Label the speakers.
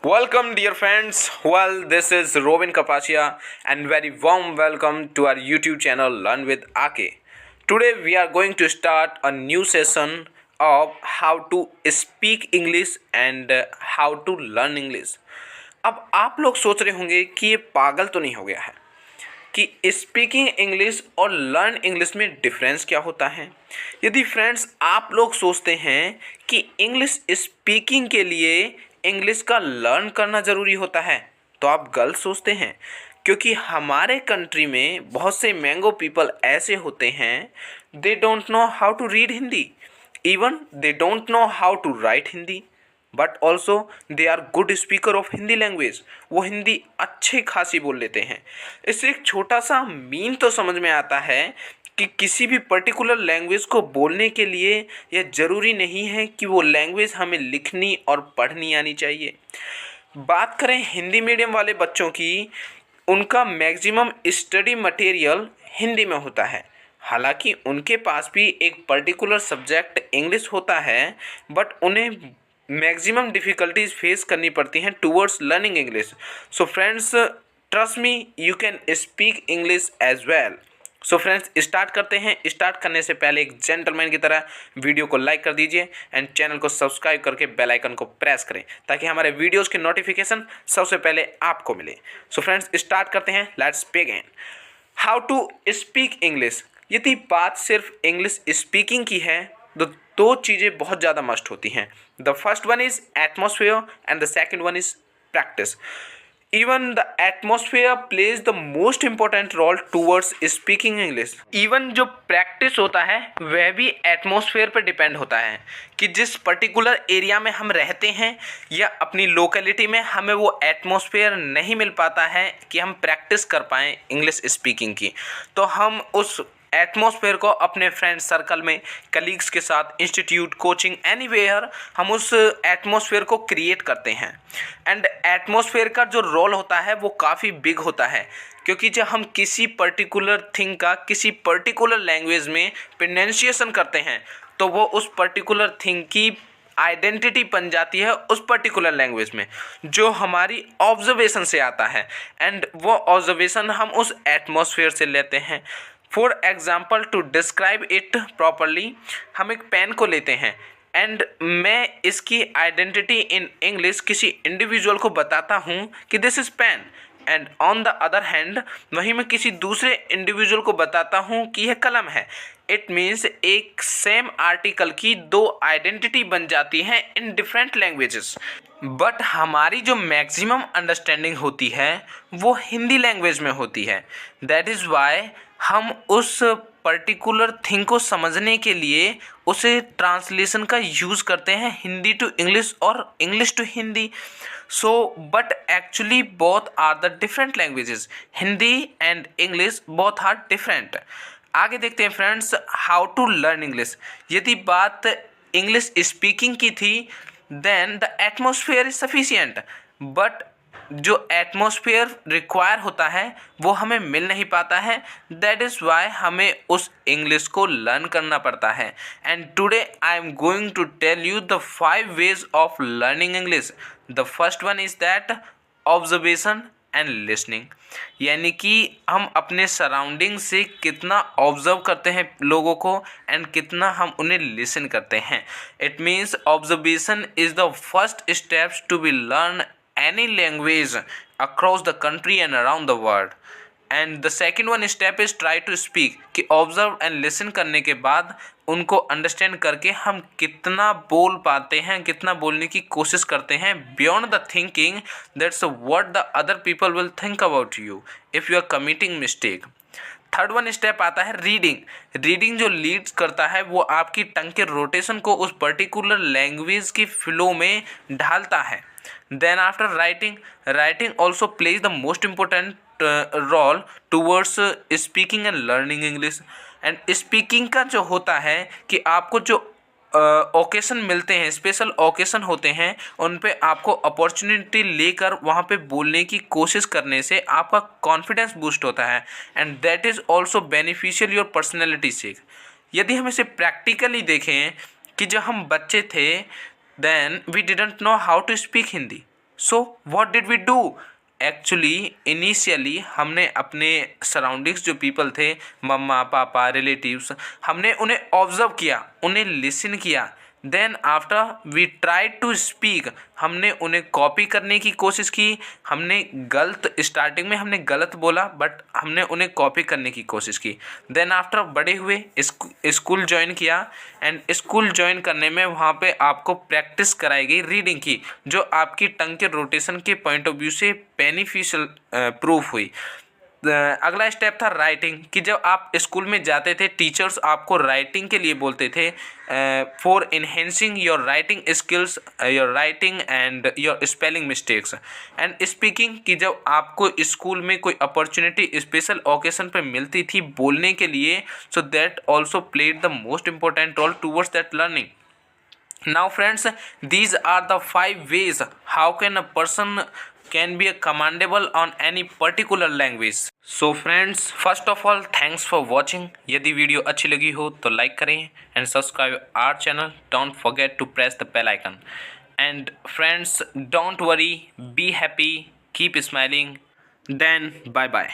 Speaker 1: Welcome, dear friends. Well, this is Robin Kapasia, and very warm welcome to our YouTube channel Learn with Ake. Today, we are going to start a new session of how to speak English and how to learn English. अब आप लोग सोच रहे होंगे कि ये पागल तो नहीं हो गया है कि स्पीकिंग इंग्लिश और लर्न इंग्लिश में डिफरेंस क्या होता है। यदि फ्रेंड्स आप लोग सोचते हैं कि इंग्लिश स्पीकिंग के लिए इंग्लिश का लर्न करना ज़रूरी होता है तो आप गलत सोचते हैं, क्योंकि हमारे कंट्री में बहुत से मैंगो पीपल ऐसे होते हैं, they don't know how to read Hindi, even they don't know how to write Hindi, but also they are good speaker of Hindi language. वो हिंदी अच्छी खासी बोल लेते हैं। इससे एक छोटा सा मीन तो समझ में आता है कि किसी भी पर्टिकुलर लैंग्वेज को बोलने के लिए यह ज़रूरी नहीं है कि वो लैंग्वेज हमें लिखनी और पढ़नी आनी चाहिए। बात करें हिंदी मीडियम वाले बच्चों की, उनका मैक्सिमम स्टडी मटेरियल हिंदी में होता है। हालांकि उनके पास भी एक पर्टिकुलर सब्जेक्ट इंग्लिश होता है, बट उन्हें मैक्सिमम डिफ़िकल्टीज फेस करनी पड़ती हैं towards learning English. So friends, trust me, you can speak English as well. So friends, start करते हैं। स्टार्ट करने से पहले एक जेंटलमैन की तरह वीडियो को लाइक कर दीजिए एंड चैनल को सब्सक्राइब करके बेल आइकन को प्रेस करें ताकि हमारे वीडियोस की नोटिफिकेशन सबसे पहले आपको मिले। सो फ्रेंड्स, स्टार्ट करते हैं। Let's begin. How to speak English. यदि बात सिर्फ इंग्लिश स्पीकिंग की है तो दो चीज़ें बहुत ज़्यादा मस्ट होती हैं। The first one is atmosphere and the second one is practice. Even the atmosphere plays the most important role towards speaking English. Even जो प्रैक्टिस होता है वह भी एटमोसफियर पर डिपेंड होता है कि जिस पर्टिकुलर एरिया में हम रहते हैं या अपनी लोकेलिटी में हमें वो एटमोसफियर नहीं मिल पाता है कि हम प्रैक्टिस कर पाएँ इंग्लिश स्पीकिंग की, तो हम उस एटमॉस्फेयर को अपने फ्रेंड सर्कल में, कलीग्स के साथ, इंस्टीट्यूट, कोचिंग, एनीवेयर हम उस एटमॉस्फेयर को क्रिएट करते हैं। एंड एटमॉस्फेयर का जो रोल होता है वो काफ़ी बिग होता है, क्योंकि जब हम किसी पर्टिकुलर थिंग का किसी पर्टिकुलर लैंग्वेज में प्रोनाउंसिएशन करते हैं तो वो उस पर्टिकुलर थिंग की आइडेंटिटी बन जाती है उस पर्टिकुलर लैंग्वेज में, जो हमारी ऑब्जर्वेशन से आता है। एंड वो ऑब्जर्वेशन हम उस एटमॉस्फेयर से लेते हैं। For example, to describe it properly, हम एक पेन को लेते हैं एंड मैं इसकी आइडेंटिटी इन इंग्लिश किसी इंडिविजुअल को बताता हूँ कि this is pen, and on the other hand वहीं मैं किसी दूसरे इंडिविजुअल को बताता हूँ कि यह कलम है। इट मीन्स एक सेम आर्टिकल की दो आइडेंटिटी बन जाती हैं इन डिफरेंट लैंग्वेजेस। बट हमारी जो मैक्सिमम अंडरस्टैंडिंग होती है वो हिंदी लैंग्वेज में होती है। दैट इज़ वाई हम उस पर्टिकुलर थिंग को समझने के लिए उसे ट्रांसलेशन का यूज़ करते हैं, हिंदी टू इंग्लिश और English to Hindi. So but actually both are the different languages. Hindi and English both are different. आगे देखते हैं friends, how to learn English. यदि बात इंग्लिश स्पीकिंग की थी then the atmosphere is sufficient, but जो एटमॉस्फेयर रिक्वायर होता है वो हमें मिल नहीं पाता है। दैट इज़ वाई हमें उस इंग्लिश को लर्न करना पड़ता है। And today I am going to tell you the 5 ways of learning English. The first one is that observation and listening, यानी कि हम अपने सराउंडिंग से कितना ऑब्जर्व करते हैं लोगों को एंड कितना हम उन्हें लिसन करते हैं। It means observation is the first steps to be learn any language across the country and around the world. And the second one step is try to speak, कि observe and listen करने के बाद उनको understand करके हम कितना बोल पाते हैं, कितना बोलने की कोशिश करते हैं beyond the thinking that's what the other people will think about you if you are committing mistake. Third one step आता है रीडिंग। रीडिंग जो लीड्स करता है वो आपकी टंग के रोटेशन को उस पर्टिकुलर लैंग्वेज की फ्लो में ढालता है। Then after writing, writing also plays the most important role towards speaking and learning English. And speaking का जो होता है कि आपको जो ओकेशन मिलते हैं, स्पेशल ओकेशन होते हैं, उन पे आपको अपॉर्चुनिटी लेकर वहाँ पे बोलने की कोशिश करने से आपका कॉन्फिडेंस बूस्ट होता है and that is also beneficial your personality से। यदि हम इसे प्रैक्टिकली देखें कि जब हम बच्चे थे then we didn't know how to speak Hindi, so what did we do? Actually initially हमने अपने सराउंडिंग्स जो पीपल थे, मम्मा पापा रिलेटिव्स, हमने उन्हें ऑब्जर्व किया, उन्हें लिसन किया। Then after we try to speak, हमने उन्हें कॉपी करने की कोशिश की। हमने गलत स्टार्टिंग में हमने गलत बोला, बट हमने उन्हें कॉपी करने की कोशिश की। देन आफ्टर बड़े हुए, स्कूल ज्वाइन किया, एंड स्कूल ज्वाइन करने में वहाँ पे आपको प्रैक्टिस कराई गई रीडिंग की, जो आपकी टंग के रोटेशन के पॉइंट ऑफ व्यू से बेनिफिशियल प्रूफ हुई। अगला स्टेप था राइटिंग, कि जब आप स्कूल में जाते थे टीचर्स आपको राइटिंग के लिए बोलते थे, for enhancing your writing skills, your writing and your spelling mistakes. And speaking, कि जब आपको स्कूल में कोई अपॉर्चुनिटी स्पेशल ओकेशन पे मिलती थी बोलने के लिए, so that also played the most important role towards that learning. Now friends, these are the 5 ways how can a person can be commendable on any particular language. So friends, first of all thanks for watching. यदि video अच्छी लगी हो तो like करें and subscribe our channel. Don't forget to press the bell icon. And friends, don't worry, be happy, keep smiling. Then bye bye.